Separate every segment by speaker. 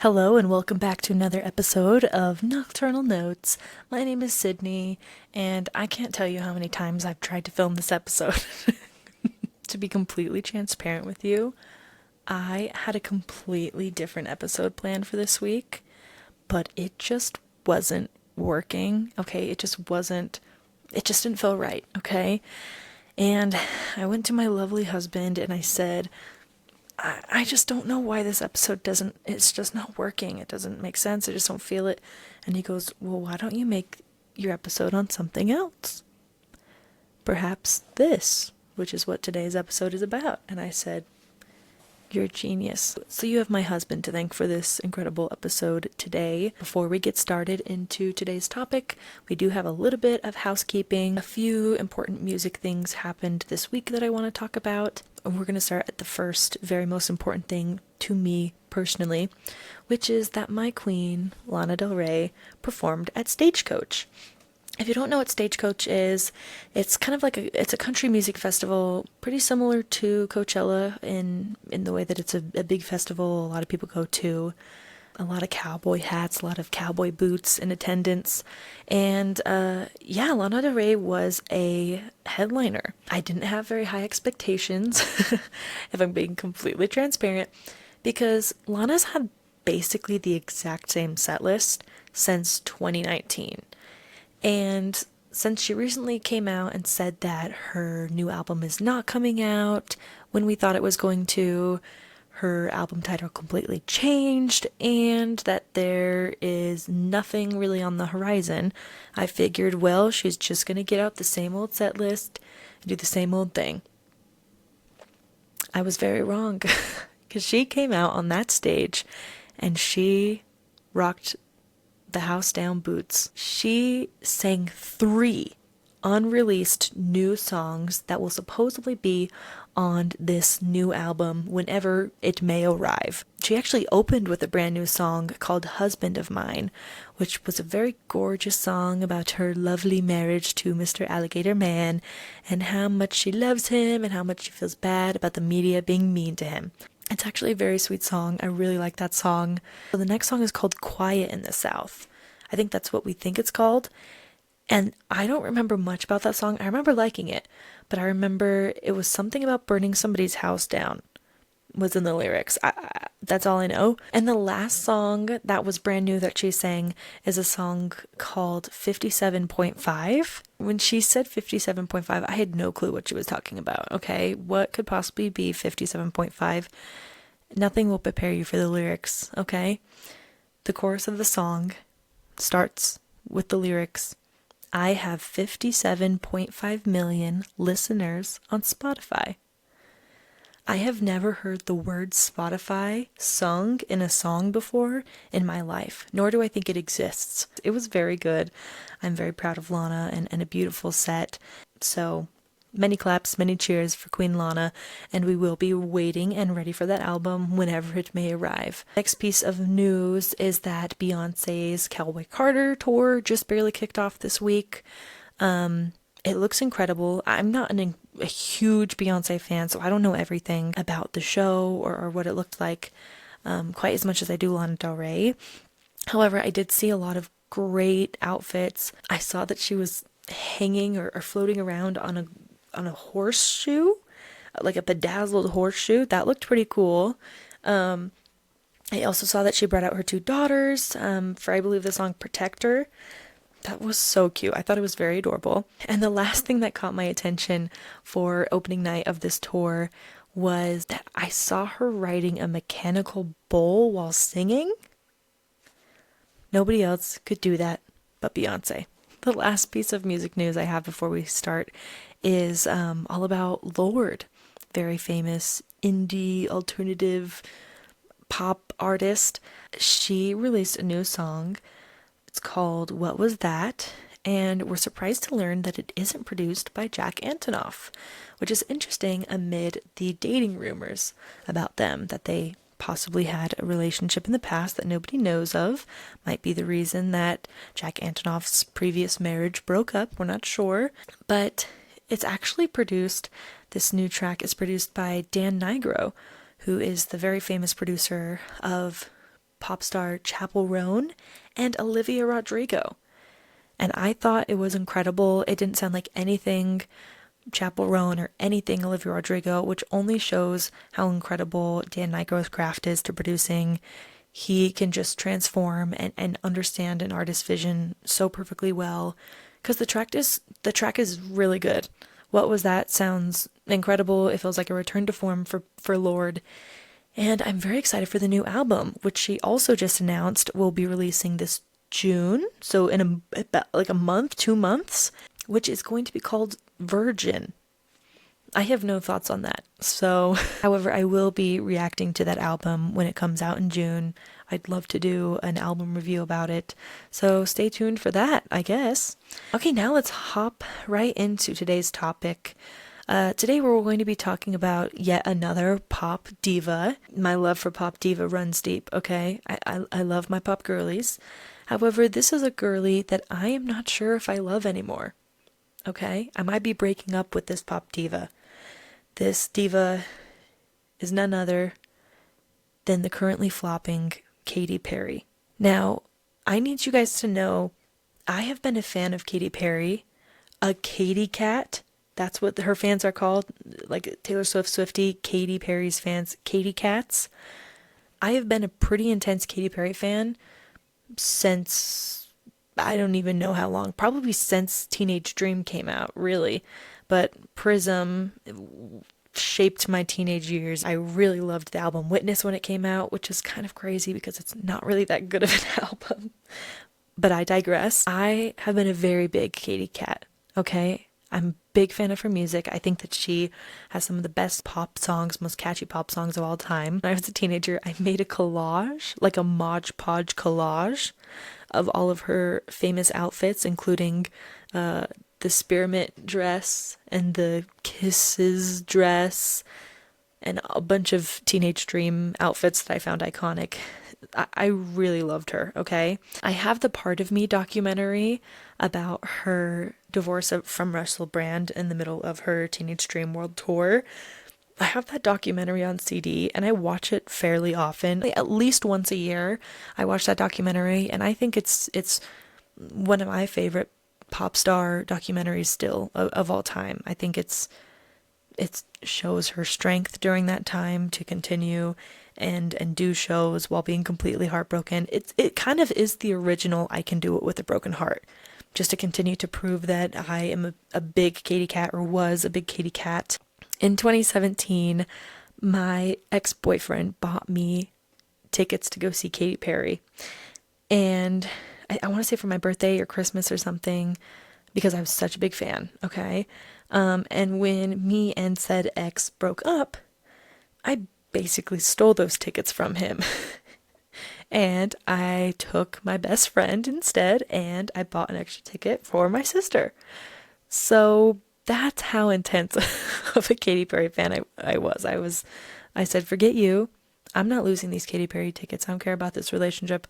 Speaker 1: Hello and welcome back to another episode of Nocturnal Notes. My name is Sydney, and I can't tell you how many times I've tried to film this episode. To be completely transparent with you, I had a completely different episode planned for this week, but it just wasn't working, okay? It just didn't feel right, okay? And I went to my lovely husband and I said, I just don't know why this episode it's just not working. It doesn't make sense. I just don't feel it. And he goes, well, why don't you make your episode on something else? Perhaps this, which is what today's episode is about. And I said, you're a genius. So you have my husband to thank for this incredible episode today. Before we get started into today's topic, we do have a little bit of housekeeping. A few important music things happened this week that I want to talk about. And we're going to start at the first, very most important thing to me personally, which is that my queen, Lana Del Rey, performed at Stagecoach. If you don't know what Stagecoach is, it's kind of like it's a country music festival, pretty similar to Coachella in the way that it's a big festival a lot of people go to. A lot of cowboy hats, a lot of cowboy boots in attendance. And Lana Del Rey was a headliner. I didn't have very high expectations, if I'm being completely transparent, because Lana's had basically the exact same set list since 2019. And since she recently came out and said that her new album is not coming out when we thought it was going to, her album title completely changed, and that there is nothing really on the horizon, I figured, well, she's just going to get out the same old set list and do the same old thing. I was very wrong, because she came out on that stage and she rocked the house down boots. She sang 3 unreleased new songs that will supposedly be on this new album whenever it may arrive. She actually opened with a brand new song called Husband of Mine, which was a very gorgeous song about her lovely marriage to Mr. Alligator Man and how much she loves him and how much she feels bad about the media being mean to him. It's actually a very sweet song. I really like that song. So the next song is called Quiet in the South. I think that's what we think it's called. And I don't remember much about that song. I remember liking it, but I remember it was something about burning somebody's house down was in the lyrics. That's all I know. And the last song that was brand new that she sang is a song called 57.5. When she said 57.5, I had no clue what she was talking about, okay? What could possibly be 57.5? Nothing will prepare you for the lyrics, okay? The chorus of the song starts with the lyrics, I have 57.5 million listeners on Spotify. I have never heard the word Spotify sung in a song before in my life, nor do I think it exists. It was very good. I'm very proud of Lana and a beautiful set. So many claps, many cheers for Queen Lana, and we will be waiting and ready for that album whenever it may arrive. Next piece of news is that Beyonce's Cowboy Carter tour just barely kicked off this week. It looks incredible. I'm not a huge Beyonce fan, so I don't know everything about the show or what it looked like quite as much as I do Lana Del Rey. However, I did see a lot of great outfits. I saw that she was hanging or floating around on a horseshoe, like a bedazzled horseshoe. That looked pretty cool. I also saw that she brought out her 2 daughters for, I believe, the song Protector. That was so cute. I thought it was very adorable. And the last thing that caught my attention for opening night of this tour was that I saw her riding a mechanical bull while singing. Nobody else could do that but Beyonce. The last piece of music news I have before we start is all about Lorde, very famous indie alternative pop artist. She released a new song. It's called What Was That? And we're surprised to learn that it isn't produced by Jack Antonoff, which is interesting amid the dating rumors about them, that they possibly had a relationship in the past that nobody knows of. Might be the reason that Jack Antonoff's previous marriage broke up. We're not sure. But it's actually produced, this new track is produced by Dan Nigro, who is the very famous producer of pop star Chappell Roan and Olivia Rodrigo. And I thought it was incredible. It didn't sound like anything Chappell Roan or anything Olivia Rodrigo, which only shows how incredible Dan Nigro's craft is to producing. He can just transform and understand an artist's vision so perfectly well. Because the track is really good. What Was That sounds incredible. It feels like a return to form for Lorde. And I'm very excited for the new album, which she also just announced will be releasing this June. So in about like a month, 2 months, which is going to be called Virgin. I have no thoughts on that. So, however, I will be reacting to that album when it comes out in June. I'd love to do an album review about it. So stay tuned for that, I guess. Okay, now let's hop right into today's topic. Today we're going to be talking about yet another pop diva. My love for pop diva runs deep, okay? I love my pop girlies. However, this is a girly that I am not sure if I love anymore. Okay? I might be breaking up with this pop diva. This diva is none other than the currently flopping Katy Perry. Now, I need you guys to know I have been a fan of Katy Perry, a KatyCat. That's what her fans are called, like Taylor Swift Swiftie, Katy Perry's fans, KatyCats. I have been a pretty intense Katy Perry fan since I don't even know how long, probably since Teenage Dream came out, really. But Prism shaped my teenage years. I really loved the album Witness when it came out, which is kind of crazy because it's not really that good of an album. But I digress. I have been a very big KatyCat, okay? I'm a big fan of her music. I think that she has some of the best pop songs, most catchy pop songs of all time. When I was a teenager, I made a collage, like a Mod Podge collage of all of her famous outfits, including the spearmint dress and the kisses dress and a bunch of Teenage Dream outfits that I found iconic. I really loved her, okay? I have the Part of Me documentary about her divorce from Russell Brand in the middle of her Teenage Dream World Tour. I have that documentary on CD and I watch it fairly often. At least once a year, I watch that documentary, and I think it's one of my favorite pop star documentaries still of all time. I think it shows her strength during that time to continue and do shows while being completely heartbroken. It kind of is the original I Can Do It With a Broken Heart, just to continue to prove that I am a big KatyCat, or was a big KatyCat. In 2017, my ex-boyfriend bought me tickets to go see Katy Perry, and I want to say for my birthday or Christmas or something, because I was such a big fan, okay? And when me and said ex broke up, I basically stole those tickets from him. And I took my best friend instead, and I bought an extra ticket for my sister. So that's how intense of a Katy Perry fan I was. I said, forget you. I'm not losing these Katy Perry tickets. I don't care about this relationship.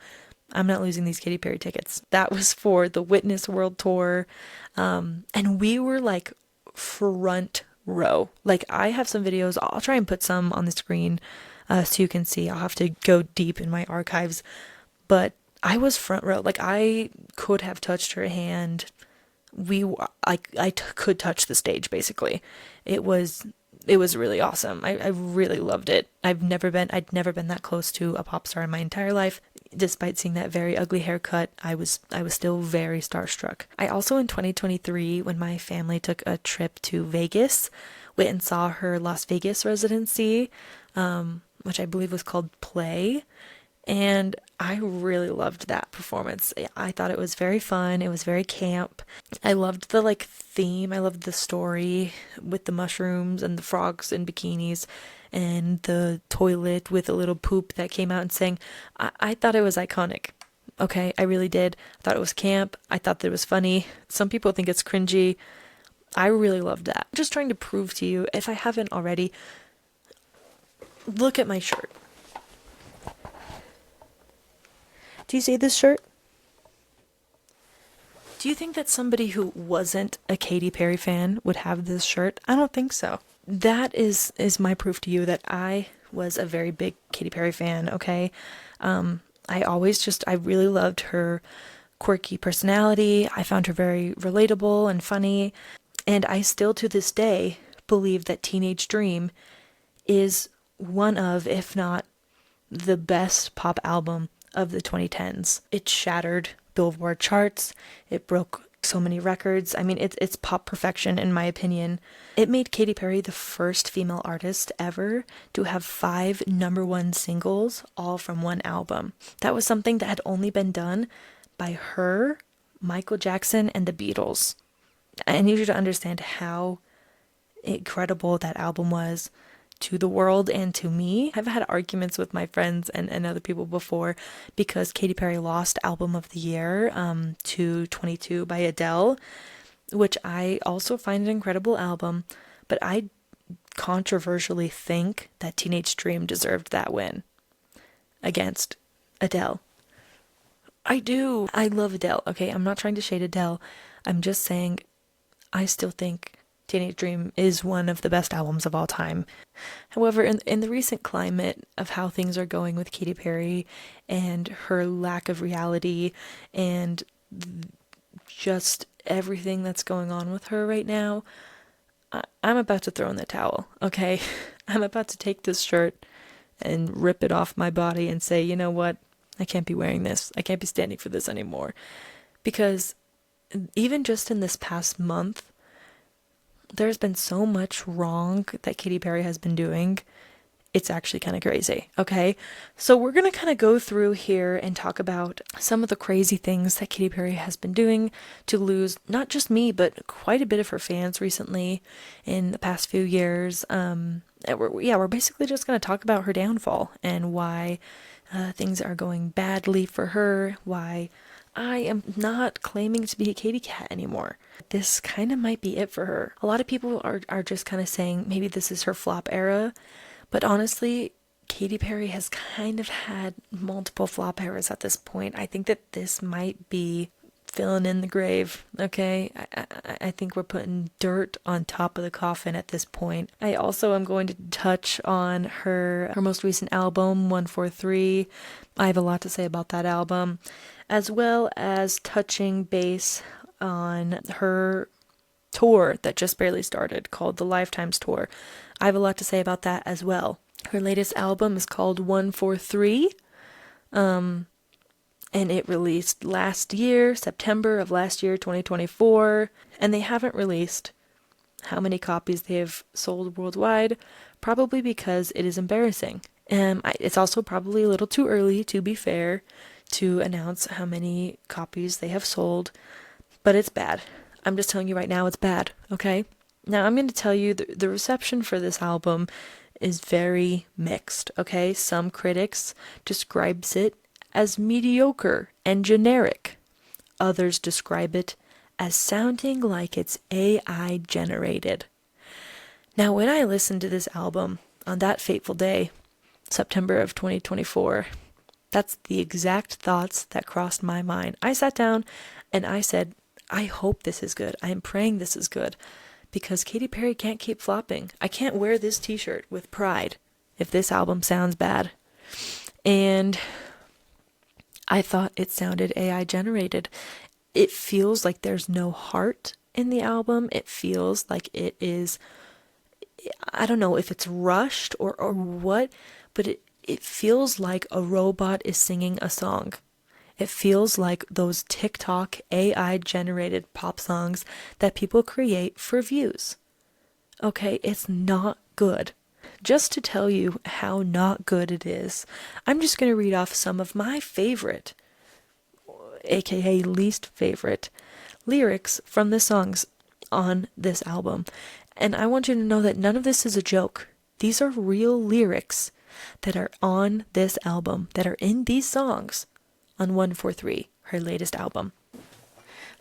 Speaker 1: I'm not losing these Katy Perry tickets. That was for the Witness World Tour. And we were like front row. Like, I have some videos. I'll try and put some on the screen so you can see. I'll have to go deep in my archives. But I was front row. Like, I could have touched her hand. I could touch the stage, basically. It was really awesome. I really loved it. I'd never been that close to a pop star in my entire life. Despite seeing that very ugly haircut, I was still very starstruck. I also, in 2023, when my family took a trip to Vegas, went and saw her Las Vegas residency, which I believe was called Play. And I really loved that performance. I thought it was very fun. It was very camp. I loved the theme. I loved the story with the mushrooms and the frogs in bikinis and the toilet with a little poop that came out and sang. I thought it was iconic. Okay, I really did. I thought it was camp. I thought that it was funny. Some people think it's cringy. I really loved that. I'm just trying to prove to you, if I haven't already, look at my shirt. Do you see this shirt? Do you think that somebody who wasn't a Katy Perry fan would have this shirt? I don't think so. That is my proof to you that I was a very big Katy Perry fan, okay? I really loved her quirky personality. I found her very relatable and funny. And I still to this day believe that Teenage Dream is one of, if not the best pop album of the 2010s. It shattered Billboard charts. It broke so many records. I mean, it's pop perfection in my opinion. It made Katy Perry the first female artist ever to have 5 number one singles all from one album. That was something that had only been done by her, Michael Jackson, and the Beatles. I need you to understand how incredible that album was to the world and to me. I've had arguments with my friends and other people before because Katy Perry lost Album of the Year to 22 by Adele, which I also find an incredible album, but I controversially think that Teenage Dream deserved that win against Adele. I do. I love Adele, okay? I'm not trying to shade Adele. I'm just saying I still think Teenage Dream is one of the best albums of all time. However, in the recent climate of how things are going with Katy Perry and her lack of reality and just everything that's going on with her right now, I'm about to throw in the towel, okay? I'm about to take this shirt and rip it off my body and say, you know what? I can't be wearing this. I can't be standing for this anymore. Because even just in this past month, there's been so much wrong that Katy Perry has been doing. It's actually kind of crazy, okay? So we're going to kind of go through here and talk about some of the crazy things that Katy Perry has been doing to lose not just me, but quite a bit of her fans recently in the past few years. We're basically just going to talk about her downfall and why things are going badly for her, why I am not claiming to be a KatyCat anymore. This kind of might be it for her. A lot of people are just kind of saying maybe this is her flop era, but honestly, Katy Perry has kind of had multiple flop eras at this point. I think that this might be filling in the grave, okay? I think we're putting dirt on top of the coffin at this point. I also am going to touch on her most recent album, 143. I have a lot to say about that album, as well as touching base on her tour that just barely started called the Lifetimes Tour. I have a lot to say about that as well. Her latest album is called 143. And it released last year, September of last year, 2024, and they haven't released how many copies they have sold worldwide, probably because it is embarrassing. It's also probably a little too early, to be fair, to announce how many copies they have sold, but it's bad. I'm just telling you right now, it's bad, okay? Now, I'm going to tell you the reception for this album is very mixed, okay? Some critics describes it as mediocre and generic. Others describe it as sounding like it's AI generated. Now, when I listened to this album on that fateful day, September of 2024, that's the exact thoughts that crossed my mind. I sat down and I said, I hope this is good. I am praying this is good because Katy Perry can't keep flopping. I can't wear this t-shirt with pride if this album sounds bad. And I thought it sounded AI generated. It feels like there's no heart in the album. It feels like it is, I don't know if it's rushed or what, but it feels like a robot is singing a song. It feels like those TikTok AI generated pop songs that people create for views. Okay, it's not good. Just to tell you how not good it is, I'm just going to read off some of my favorite, aka least favorite, lyrics from the songs on this album. And I want you to know that none of this is a joke. These are real lyrics that are on this album, that are in these songs on 143, her latest album.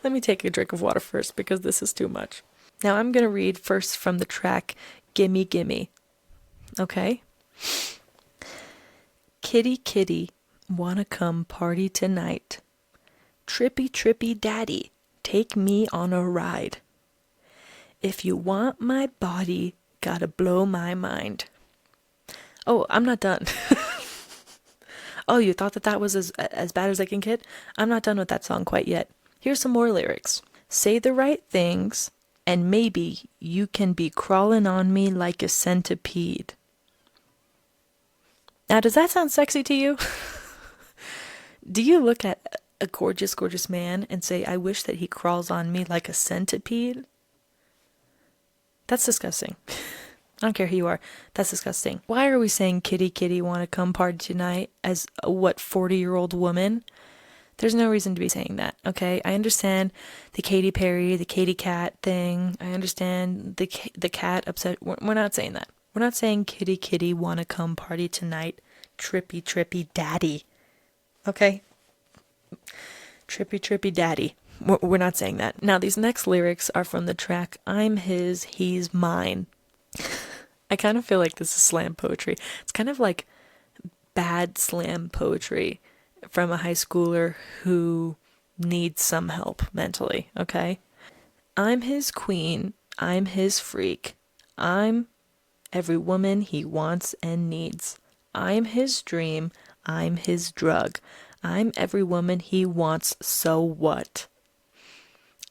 Speaker 1: Let me take a drink of water first because this is too much. Now I'm going to read first from the track Gimme Gimme. Okay? Kitty kitty, wanna come party tonight. Trippy trippy daddy, take me on a ride. If you want my body, gotta blow my mind. Oh, I'm not done. Oh, you thought that that was as bad as I can get? I'm not done with that song quite yet. Here's some more lyrics. Say the right things, and maybe you can be crawling on me like a centipede. Now, does that sound sexy to you? Do you look at a gorgeous, gorgeous man and say, I wish that he crawls on me like a centipede? That's disgusting. I don't care who you are. That's disgusting. Why are we saying kitty kitty wanna come party tonight as a 40-year-old woman? There's no reason to be saying that, okay? I understand the Katy Perry, the KatyCat thing. I understand the cat upset. We're not saying that. We're not saying kitty kitty wanna come party tonight. Trippy trippy daddy. Okay? Trippy trippy daddy. We're not saying that. Now these next lyrics are from the track I'm His, He's Mine. I kind of feel like this is slam poetry. It's kind of like bad slam poetry from a high schooler who needs some help mentally, okay? I'm his queen, I'm his freak, I'm every woman he wants and needs. I'm his dream, I'm his drug, I'm every woman he wants, so what?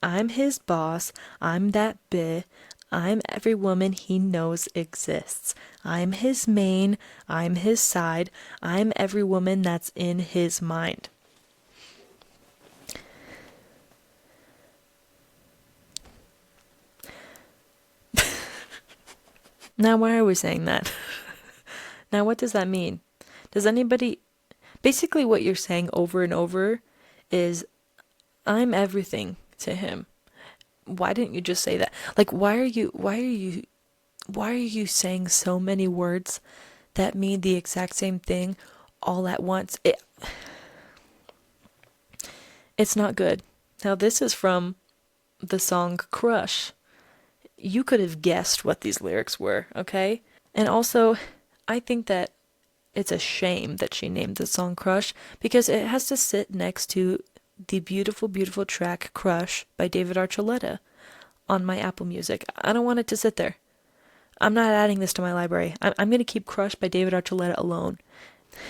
Speaker 1: I'm his boss, I'm that bitch, I'm every woman he knows exists. I'm his main, I'm his side, I'm every woman that's in his mind. Now, why are we saying that? Now, what does that mean? Does anybody... Basically, what you're saying over and over is, I'm everything to him. Why didn't you just say that? Like, why are you saying so many words that mean the exact same thing all at once? It's not good. Now, this is from the song Crush. You could have guessed what these lyrics were, okay? And also, I think that it's a shame that she named the song Crush because it has to sit next to the beautiful, beautiful track Crush by David Archuleta on my Apple Music. I don't want it to sit there. I'm not adding this to my library. I'm going to keep Crush by David Archuleta alone.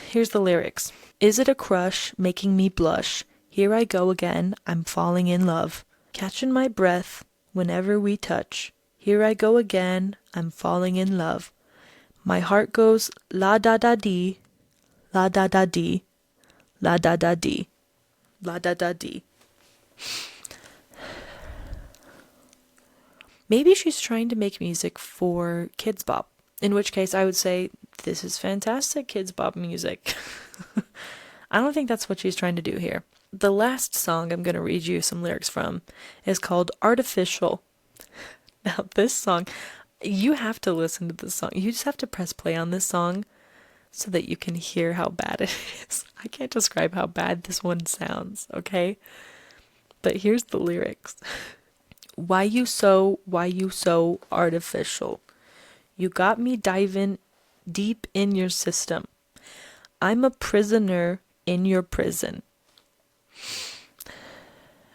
Speaker 1: Here's the lyrics. Is it a crush making me blush? Here I go again, I'm falling in love. Catching my breath whenever we touch. Here I go again, I'm falling in love. My heart goes la da da dee, la da da dee, la da da dee, la da da dee. Maybe she's trying to make music for Kids Bop, in which case I would say, this is fantastic Kids Bop music. I don't think that's what she's trying to do here. The last song I'm going to read you some lyrics from is called Artificial. Now, this song, you have to listen to this song. You just have to press play on this song so that you can hear how bad it is. I can't describe how bad this one sounds, okay? But here's the lyrics. Why you so artificial? You got me diving deep in your system. I'm a prisoner in your prison.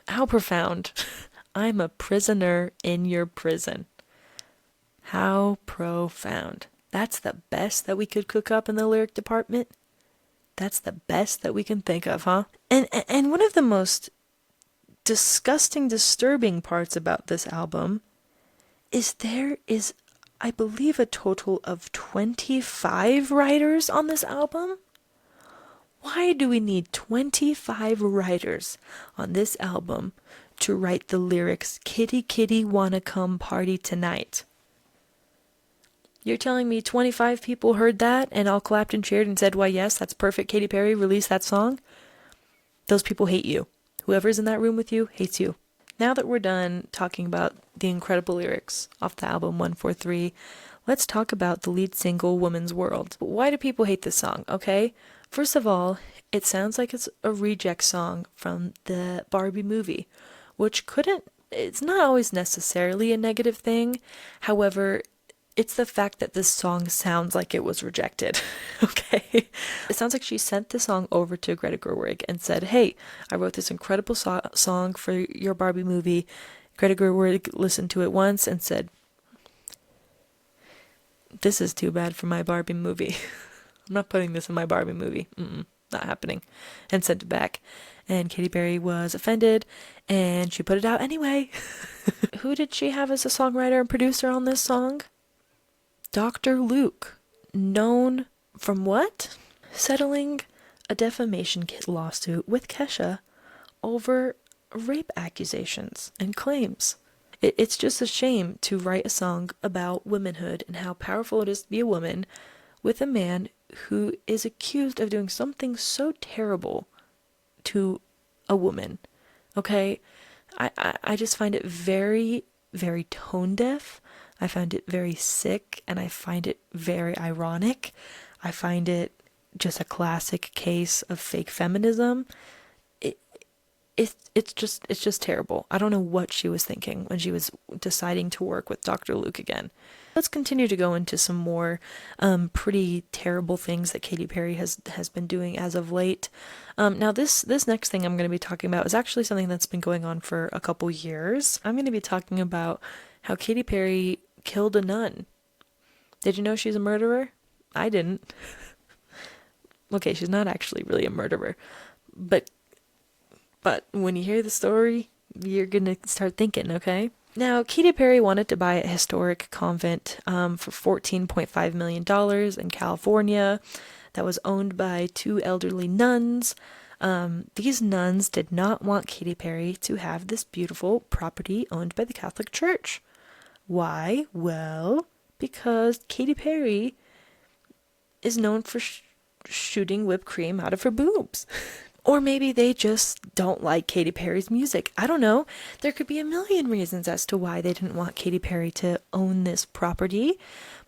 Speaker 1: How profound. I'm a prisoner in your prison. How profound. That's the best that we could cook up in the lyric department. That's the best that we can think of, huh? And one of the most disgusting, disturbing parts about this album is there is, I believe, a total of 25 writers on this album. Why do we need 25 writers on this album to write the lyrics, Kitty Kitty Wanna Come Party Tonight? You're telling me 25 people heard that and all clapped and cheered and said, why yes, that's perfect, Katy Perry, release that song? Those people hate you. Whoever's in that room with you hates you. Now that we're done talking about the incredible lyrics off the album 143, let's talk about the lead single, Woman's World. Why do people hate this song, okay? First of all, it sounds like it's a reject song from the Barbie movie, which it's not always necessarily a negative thing. However, it's the fact that this song sounds like it was rejected, okay? It sounds like she sent the song over to Greta Gerwig and said, hey, I wrote this incredible song for your Barbie movie. Greta Gerwig listened to it once and said, this is too bad for my Barbie movie. I'm not putting this in my Barbie movie. not happening, and sent it back. And Katy Perry was offended, and she put it out anyway. Who did she have as a songwriter and producer on this song? Dr. Luke, known from what? Settling a defamation lawsuit with Kesha over rape accusations and claims. It's just a shame to write a song about womanhood and how powerful it is to be a woman with a man who is accused of doing something so terrible to a woman. Okay? I just find it very, very tone deaf. I find it very sick, and I find it very ironic. I find it just a classic case of fake feminism. It's just terrible. I don't know what she was thinking when she was deciding to work with Dr. Luke again. Let's continue to go into some more pretty terrible things that Katy Perry has been doing as of late. Now this next thing I'm going to be talking about is actually something that's been going on for a couple years. I'm going to be talking about how Katy Perry killed a nun. Did you know she's a murderer? I didn't. Okay, she's not actually really a murderer, but when you hear the story, you're gonna start thinking, okay? Now, Katy Perry wanted to buy a historic convent for $14.5 million in California that was owned by two elderly nuns. These nuns did not want Katy Perry to have this beautiful property owned by the Catholic Church. Why? Well, because Katy Perry is known for shooting whipped cream out of her boobs. Or maybe they just don't like Katy Perry's music. I don't know. There could be a million reasons as to why they didn't want Katy Perry to own this property.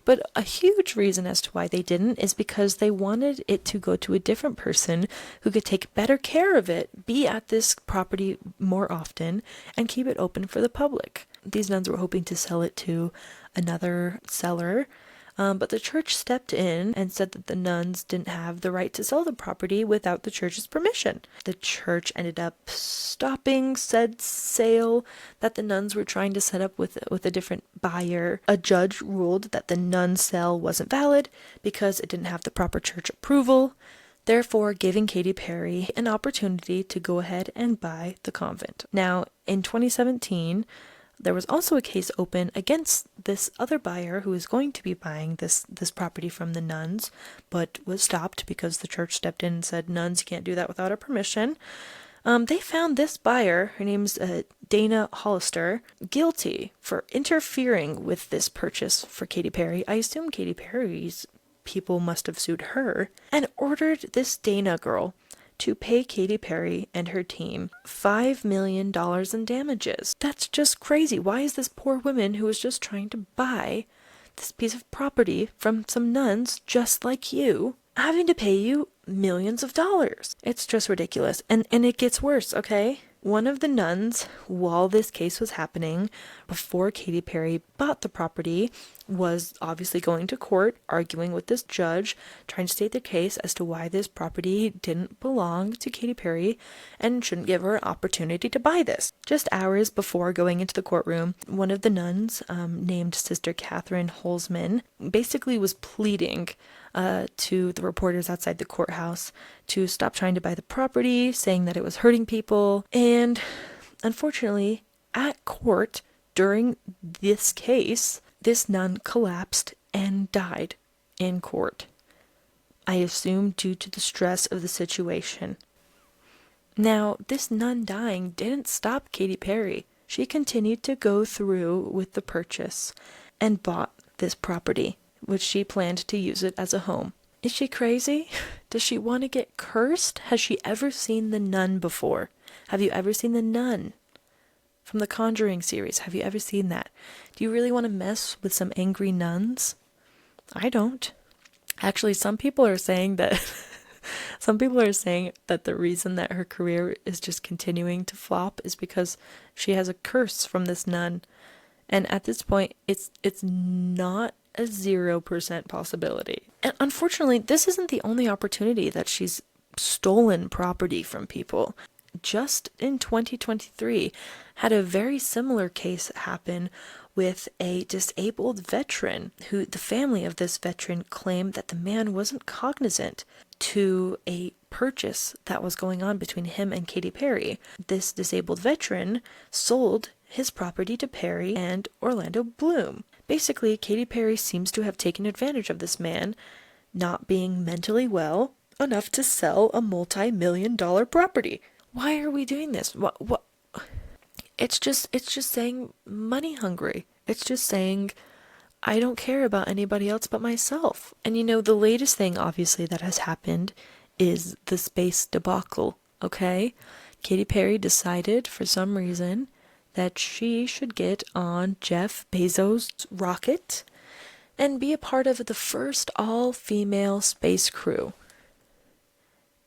Speaker 1: But a huge reason as to why they didn't is because they wanted it to go to a different person who could take better care of it, be at this property more often, and keep it open for the public. These nuns were hoping to sell it to another seller, but the church stepped in and said that the nuns didn't have the right to sell the property without the church's permission. The church ended up stopping said sale that the nuns were trying to set up with a different buyer. A judge ruled that the nun sale wasn't valid because it didn't have the proper church approval, therefore giving Katy Perry an opportunity to go ahead and buy the convent. Now, in 2017, there was also a case open against this other buyer who was going to be buying this property from the nuns, but was stopped because the church stepped in and said, nuns, you can't do that without our permission. They found this buyer, her name's Dana Hollister, guilty for interfering with this purchase for Katy Perry. I assume Katy Perry's people must have sued her, and ordered this Dana girl to pay Katy Perry and her team $5 million in damages. That's just crazy. Why is this poor woman who was just trying to buy this piece of property from some nuns just like you having to pay you millions of dollars? It's just ridiculous. And it gets worse, okay? One of the nuns, while this case was happening, before Katy Perry bought the property, was obviously going to court, arguing with this judge, trying to state the case as to why this property didn't belong to Katy Perry and shouldn't give her an opportunity to buy this. Just hours before going into the courtroom, one of the nuns, named Sister Catherine Holzman, basically was pleading to the reporters outside the courthouse to stop trying to buy the property, saying that it was hurting people. And unfortunately, at court, during this case, this nun collapsed and died in court. I assume due to the stress of the situation. Now, this nun dying didn't stop Katy Perry. She continued to go through with the purchase and bought this property, which she planned to use it as a home. Is she crazy? Does she want to get cursed? Has she ever seen The Nun before? Have you ever seen The Nun from the Conjuring series? Have you ever seen that? Do you really want to mess with some angry nuns? I don't. Actually, some people are saying that the reason that her career is just continuing to flop is because she has a curse from this nun. And at this point, it's not a 0% possibility. And unfortunately, this isn't the only opportunity that she's stolen property from people. Just in 2023, had a very similar case happen with a disabled veteran who the family of this veteran claimed that the man wasn't cognizant to a purchase that was going on between him and Katy Perry. This disabled veteran sold his property to Perry and Orlando Bloom. Basically, Katy Perry seems to have taken advantage of this man not being mentally well enough to sell a multi-million-dollar property. Why are we doing this? What? It's just saying money hungry. It's just saying I don't care about anybody else but myself. And the latest thing obviously that has happened is the space debacle, okay? Katy Perry decided for some reason that she should get on Jeff Bezos' rocket and be a part of the first all-female space crew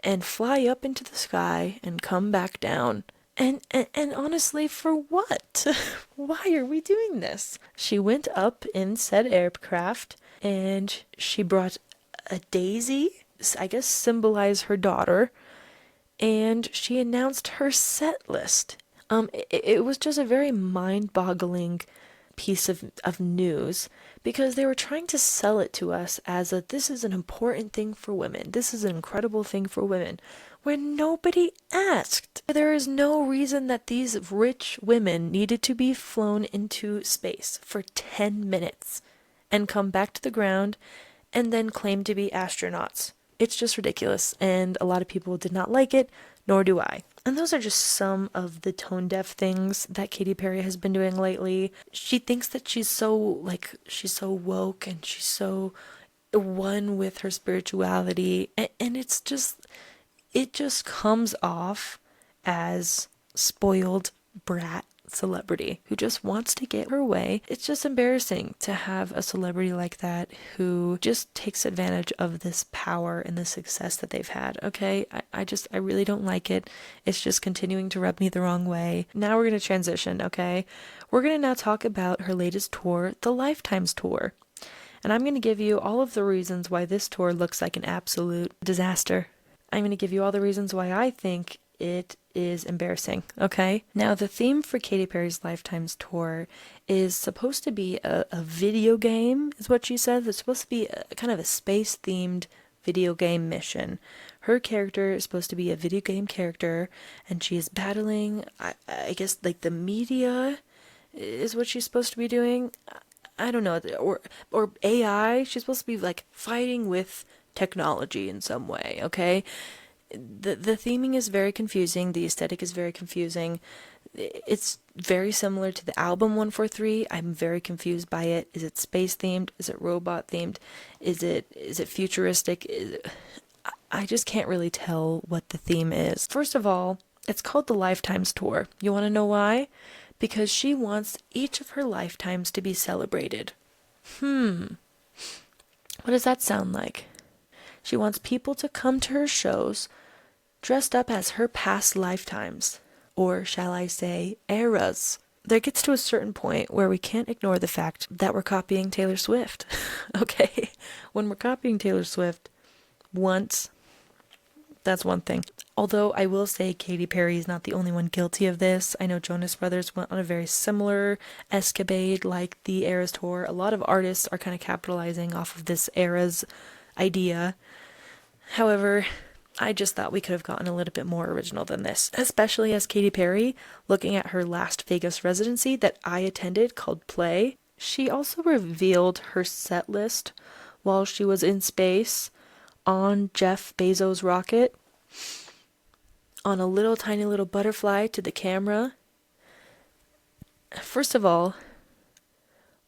Speaker 1: and fly up into the sky and come back down. And honestly, for what? Why are we doing this? She went up in said aircraft and she brought a daisy, I guess symbolize her daughter, and she announced her set list. It was just a very mind-boggling piece of news because they were trying to sell it to us as this is an important thing for women. This is an incredible thing for women. When nobody asked. There is no reason that these rich women needed to be flown into space for 10 minutes and come back to the ground and then claim to be astronauts. It's just ridiculous, and a lot of people did not like it, nor do I. And those are just some of the tone-deaf things that Katy Perry has been doing lately. She thinks that she's so woke and she's so one with her spirituality, and it just comes off as spoiled brat celebrity who just wants to get her way. It's just embarrassing to have a celebrity like that who just takes advantage of this power and the success that they've had, okay? I really don't like it. It's just continuing to rub me the wrong way. Now we're going to transition, okay? We're going to now talk about her latest tour, the Lifetimes Tour. And I'm going to give you all of the reasons why this tour looks like an absolute disaster. I'm going to give you all the reasons why I think it is embarrassing, okay? Now, the theme for Katy Perry's Lifetimes Tour is supposed to be a video game, is what she said. It's supposed to be kind of a space-themed video game mission. Her character is supposed to be a video game character, and she is battling, I guess, like the media is what she's supposed to be doing. I don't know, or AI. She's supposed to be, like, fighting with technology in some way, okay? The theming is very confusing. The aesthetic is very confusing. It's very similar to the album 143. I'm very confused by it. Is it space themed? Is it robot themed? Is it futuristic? I just can't really tell what the theme is. First of all, it's called the Lifetimes Tour. You want to know why? Because she wants each of her lifetimes to be celebrated. What does that sound like? She wants people to come to her shows dressed up as her past lifetimes, or shall I say, eras. There gets to a certain point where we can't ignore the fact that we're copying Taylor Swift, okay? When we're copying Taylor Swift once, that's one thing. Although I will say Katy Perry is not the only one guilty of this. I know Jonas Brothers went on a very similar escapade like the Eras Tour. A lot of artists are kind of capitalizing off of this Eras idea. However, I just thought we could have gotten a little bit more original than this, especially as Katy Perry, looking at her last Vegas residency that I attended called Play. She also revealed her set list while she was in space on Jeff Bezos' rocket, on a little tiny little butterfly to the camera. First of all,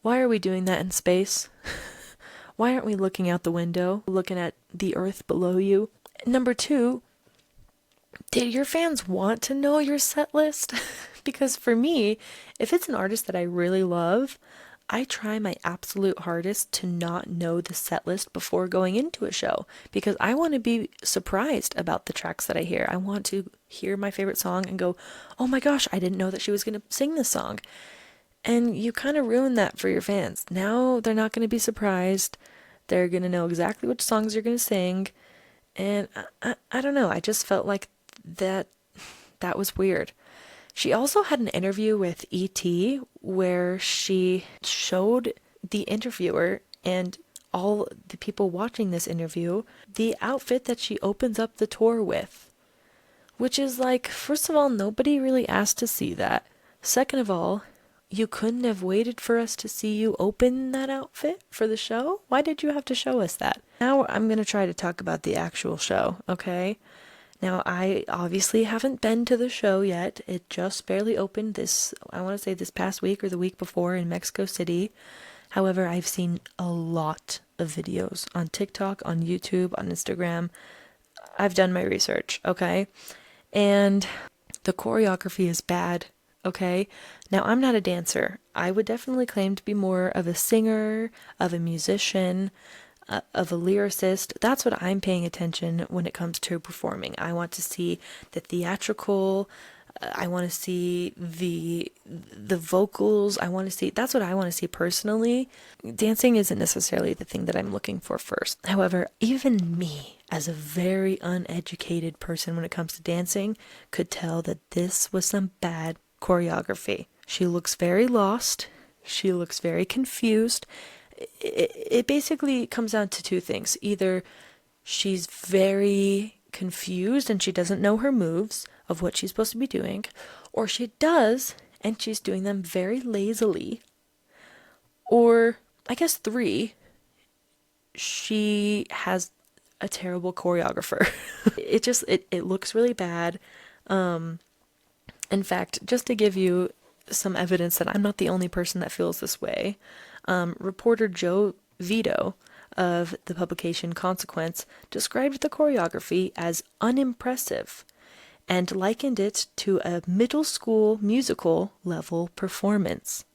Speaker 1: why are we doing that in space? Why aren't we looking out the window, looking at the earth below you? Number two, did your fans want to know your set list? Because for me, if it's an artist that I really love, I try my absolute hardest to not know the set list before going into a show, because I want to be surprised about the tracks that I hear. I want to hear my favorite song and go, oh my gosh, I didn't know that she was going to sing this song. And you kind of ruin that for your fans. Now they're not going to be surprised. They're going to know exactly which songs you're going to sing. And I don't know. I just felt like that was weird. She also had an interview with E.T. where she showed the interviewer and all the people watching this interview the outfit that she opens up the tour with. Which is like, first of all, nobody really asked to see that. Second of all, you couldn't have waited for us to see you open that outfit for the show? Why did you have to show us that? Now I'm going to try to talk about the actual show, okay? Now, I obviously haven't been to the show yet. It just barely opened this, I want to say this past week or the week before in Mexico City. However, I've seen a lot of videos on TikTok, on YouTube, on Instagram. I've done my research, okay? And the choreography is bad, okay? Now, I'm not a dancer. I would definitely claim to be more of a singer, of a musician, of a lyricist. That's what I'm paying attention when it comes to performing. I want to see the theatrical, I want to see the vocals. That's what I want to see personally. Dancing isn't necessarily the thing that I'm looking for first. However, even me, as a very uneducated person when it comes to dancing, could tell that this was some bad choreography. She looks very lost. She looks very confused. It basically comes down to two things. Either she's very confused and she doesn't know her moves of what she's supposed to be doing, or she does and she's doing them very lazily, or I guess three, she has a terrible choreographer. It looks really bad. In fact, just to give you some evidence that I'm not the only person that feels this way, reporter Joe Vito of the publication Consequence described the choreography as unimpressive and likened it to a middle school musical level performance,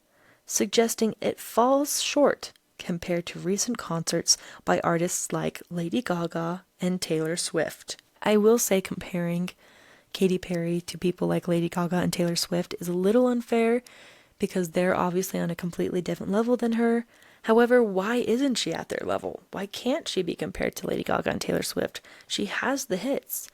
Speaker 1: suggesting it falls short compared to recent concerts by artists like Lady Gaga and Taylor Swift. I will say comparing Katy Perry to people like Lady Gaga and Taylor Swift is a little unfair because they're obviously on a completely different level than her. However, why isn't she at their level? Why can't she be compared to Lady Gaga and Taylor Swift? She has the hits.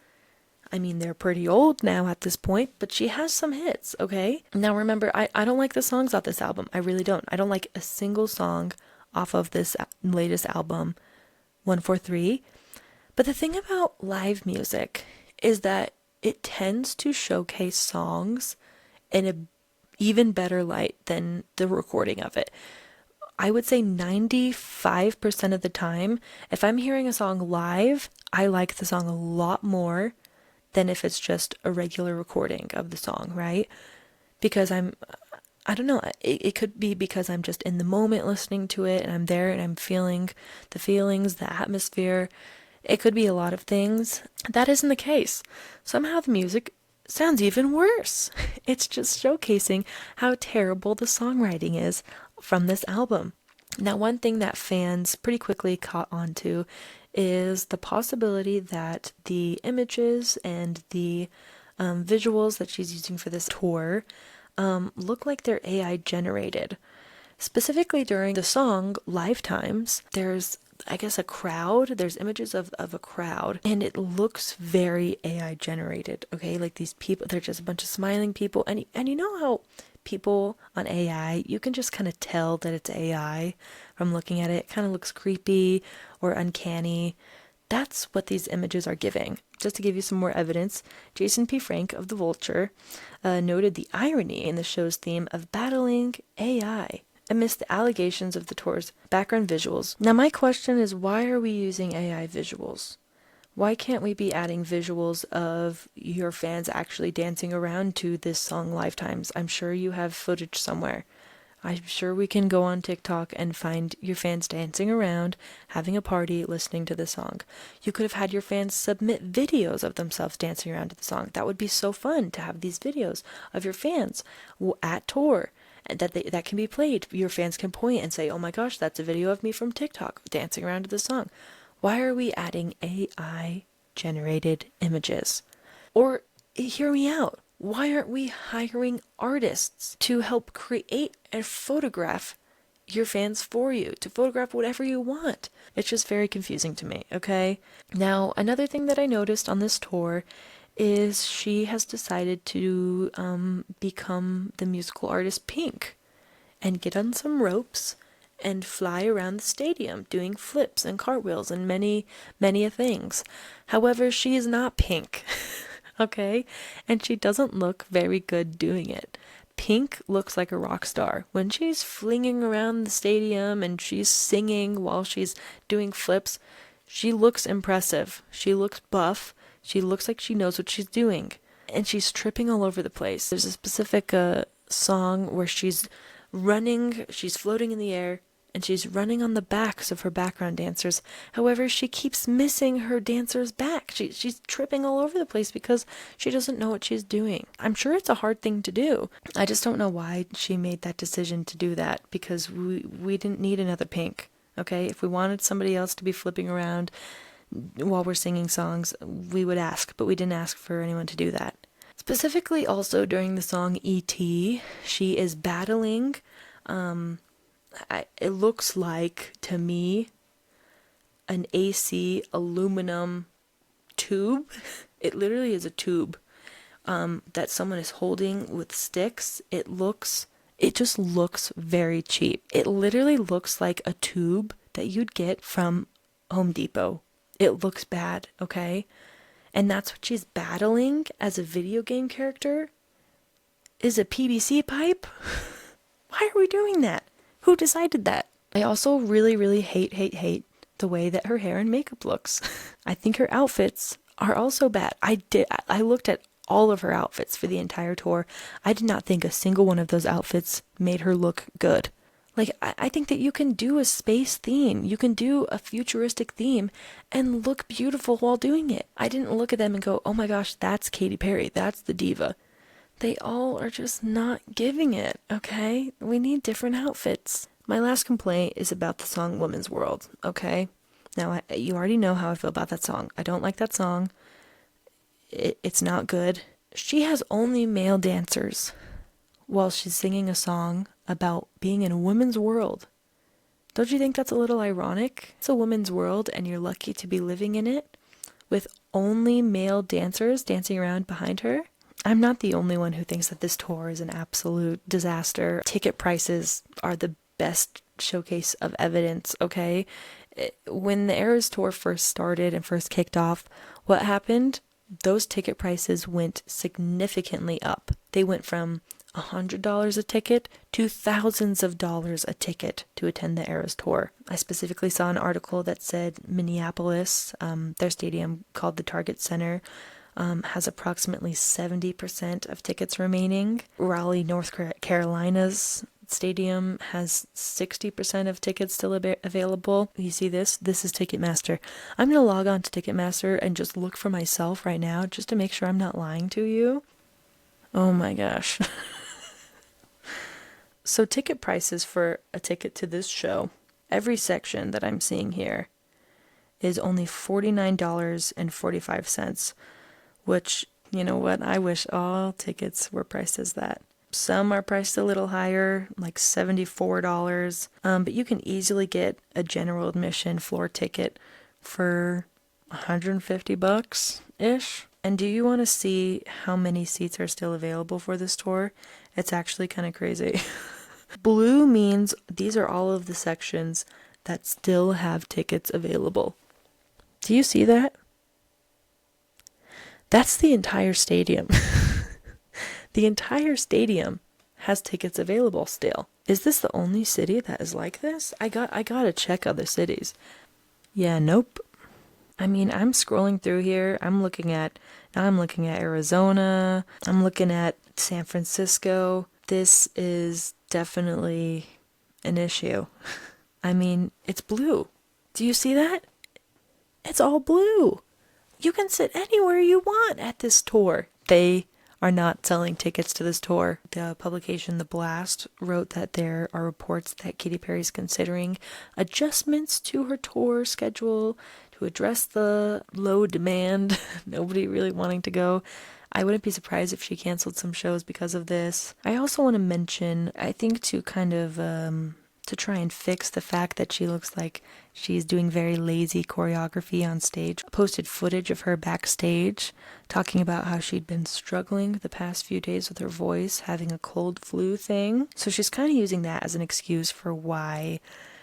Speaker 1: I mean, they're pretty old now at this point, but she has some hits, okay? Now remember, I don't like the songs off this album. I really don't. I don't like a single song off of this latest album, 143. But the thing about live music is that it tends to showcase songs in an even better light than the recording of it. I would say 95% of the time, if I'm hearing a song live, I like the song a lot more than if it's just a regular recording of the song, right? Because I don't know, it could be because I'm just in the moment listening to it and I'm there and I'm feeling the feelings, the atmosphere. It could be a lot of things. That isn't the case. Somehow the music sounds even worse. It's just showcasing how terrible the songwriting is from this album. Now, one thing that fans pretty quickly caught on to is the possibility that the images and the visuals that she's using for this tour look like they're AI generated. Specifically during the song Lifetimes, there's, I guess, a crowd. There's images of a crowd, and it looks very AI generated, okay? Like these people, they're just a bunch of smiling people. And you know how people on AI, you can just kind of tell that it's AI from looking at it. It kind of looks creepy or uncanny. That's what these images are giving. Just to give you some more evidence, Jason P. Frank of The Vulture noted the irony in the show's theme of battling AI amidst the allegations of the tour's background visuals. Now my question is, why are we using AI visuals? Why can't we be adding visuals of your fans actually dancing around to this song Lifetimes? I'm sure you have footage somewhere. I'm sure we can go on TikTok and find your fans dancing around, having a party, listening to the song. You could have had your fans submit videos of themselves dancing around to the song. That would be so fun to have these videos of your fans at tour that can be played. Your fans can point and say, oh my gosh, that's a video of me from TikTok dancing around to the song. Why are we adding AI generated images? Or hear me out. Why aren't we hiring artists to help create and photograph your fans for you, to photograph whatever you want? It's just very confusing to me, okay? Now, another thing that I noticed on this tour is she has decided to become the musical artist Pink and get on some ropes and fly around the stadium doing flips and cartwheels and many, many a things. However, she is not Pink, okay? And she doesn't look very good doing it. Pink looks like a rock star. When she's flinging around the stadium and she's singing while she's doing flips, she looks impressive. She looks buff. She looks like she knows what she's doing. And she's tripping all over the place. There's a specific song where she's running, she's floating in the air, and she's running on the backs of her background dancers. However, she keeps missing her dancer's back. She's tripping all over the place because she doesn't know what she's doing. I'm sure it's a hard thing to do. I just don't know why she made that decision to do that, because we didn't need another Pink, okay? If we wanted somebody else to be flipping around while we're singing songs, we would ask, but we didn't ask for anyone to do that. Specifically also during the song E.T., she is battling, it looks like, to me, an AC aluminum tube. It literally is a tube that someone is holding with sticks. It just looks very cheap. It literally looks like a tube that you'd get from Home Depot. It looks bad, okay? And that's what she's battling as a video game character, is a PVC pipe? Why are we doing that? Who decided that? I also really, really hate the way that her hair and makeup looks. I think her outfits are also bad. I looked at all of her outfits for the entire tour. I did not think a single one of those outfits made her look good. Like, I think that you can do a space theme. You can do a futuristic theme and look beautiful while doing it. I didn't look at them and go, oh my gosh, that's Katy Perry. That's the diva. They all are just not giving it, okay? We need different outfits. My last complaint is about the song Woman's World, okay? Now, you already know how I feel about that song. I don't like that song. It's not good. She has only male dancers while she's singing a song about being in a woman's world. Don't you think that's a little ironic? It's a woman's world and you're lucky to be living in it with only male dancers dancing around behind her. I'm not the only one who thinks that this tour is an absolute disaster. Ticket prices are the best showcase of evidence, okay? When the Eras tour first started and first kicked off, what happened? Those ticket prices went significantly up. They went from $100 a ticket to thousands of dollars a ticket to attend the Eras tour. I specifically saw an article that said Minneapolis, their stadium called the Target Center, has approximately 70% of tickets remaining. Raleigh, North Carolina's stadium has 60% of tickets still available. You see this? This is Ticketmaster. I'm going to log on to Ticketmaster and just look for myself right now just to make sure I'm not lying to you. Oh my gosh. So ticket prices for a ticket to this show, every section that I'm seeing here, is only $49.45, which, you know what, I wish all tickets were priced as that. Some are priced a little higher, like $74, but you can easily get a general admission floor ticket for $150-ish. And do you want to see how many seats are still available for this tour? It's actually kind of crazy. Blue means these are all of the sections that still have tickets available. Do you see that? That's the entire stadium. The entire stadium has tickets available still. Is this the only city that is like this? I gotta check other cities. Yeah, nope. I mean, I'm scrolling through here. I'm looking at Arizona. I'm looking at San Francisco. This is definitely an issue. I mean, it's blue. Do you see that? It's all blue. You can sit anywhere you want at this tour. They are not selling tickets to this tour. The publication The Blast wrote that there are reports that Katy Perry is considering adjustments to her tour schedule to address the low demand, nobody really wanting to go. I wouldn't be surprised if she canceled some shows because of this. I also want to mention, I think to kind of to try and fix the fact that she looks like she's doing very lazy choreography on stage. Posted footage of her backstage talking about how she'd been struggling the past few days with her voice, having a cold flu thing. So she's kind of using that as an excuse for why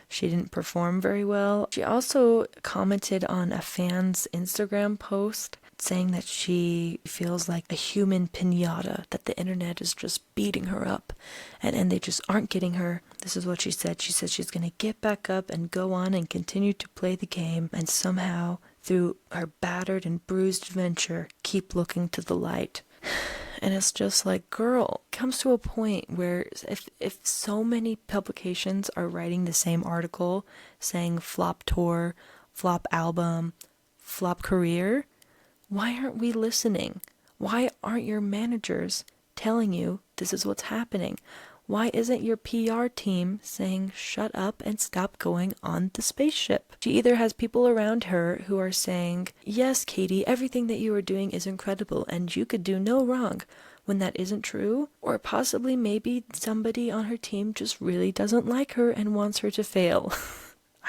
Speaker 1: she didn't perform very well. She also commented on a fan's Instagram post saying that she feels like a human piñata, that the internet is just beating her up and they just aren't getting her. This is what she said. She said she's going to get back up and go on and continue to play the game and somehow, through her battered and bruised venture, keep looking to the light. And it's just like, girl, it comes to a point where if so many publications are writing the same article saying flop tour, flop album, flop career, why aren't we listening? Why aren't your managers telling you this is what's happening? Why isn't your PR team saying shut up and stop going on the spaceship? She either has people around her who are saying, yes, Katy, everything that you are doing is incredible and you could do no wrong, when that isn't true, or possibly maybe somebody on her team just really doesn't like her and wants her to fail.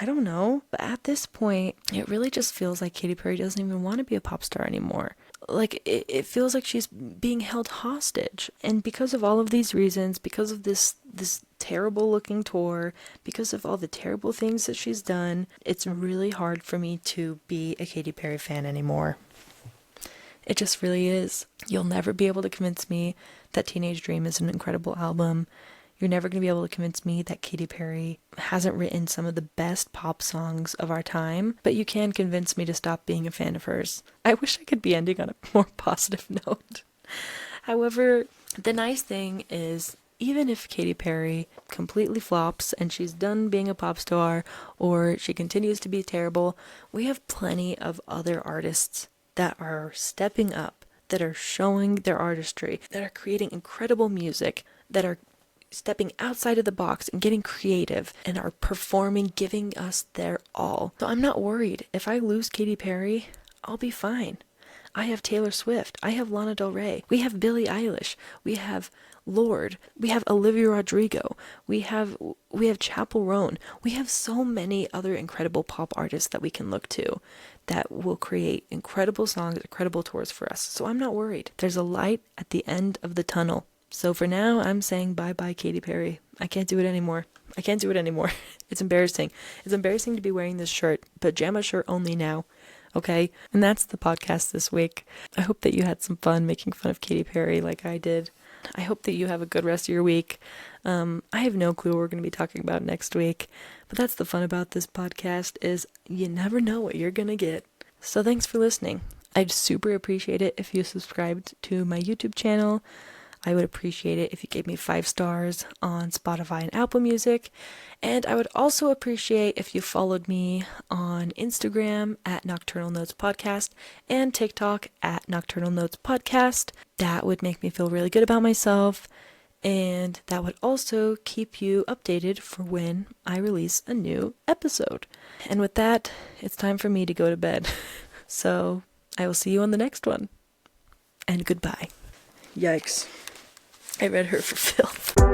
Speaker 1: I don't know, but at this point, it really just feels like Katy Perry doesn't even want to be a pop star anymore. Like, it feels like she's being held hostage. And because of all of these reasons, because of this terrible looking tour, because of all the terrible things that she's done, it's really hard for me to be a Katy Perry fan anymore. It just really is. You'll never be able to convince me that Teenage Dream is an incredible album. You're never going to be able to convince me that Katy Perry hasn't written some of the best pop songs of our time, but you can convince me to stop being a fan of hers. I wish I could be ending on a more positive note. However, the nice thing is, even if Katy Perry completely flops and she's done being a pop star, or she continues to be terrible, we have plenty of other artists that are stepping up, that are showing their artistry, that are creating incredible music, that are stepping outside of the box and getting creative and are performing, giving us their all. So I'm not worried. If I lose Katy Perry, I'll be fine. I have Taylor Swift. I have Lana Del Rey. We have Billie Eilish. We have Lorde. We have Olivia Rodrigo. We have Chappell Roan. We have so many other incredible pop artists that we can look to that will create incredible songs, incredible tours for us. So I'm not worried. There's a light at the end of the tunnel. So for now, I'm saying bye-bye Katy Perry. I can't do it anymore. It's embarrassing. It's embarrassing to be wearing this shirt, pajama shirt only now. Okay? And that's the podcast this week. I hope that you had some fun making fun of Katy Perry like I did. I hope that you have a good rest of your week. I have no clue what we're going to be talking about next week, but that's the fun about this podcast is you never know what you're going to get. So thanks for listening. I'd super appreciate it if you subscribed to my YouTube channel. I would appreciate it if you gave me 5 stars on Spotify and Apple Music. And I would also appreciate if you followed me on Instagram at Nocturnal Notes Podcast and TikTok at Nocturnal Notes Podcast. That would make me feel really good about myself. And that would also keep you updated for when I release a new episode. And with that, it's time for me to go to bed. So I will see you on the next one. And goodbye. Yikes. I read her for filth.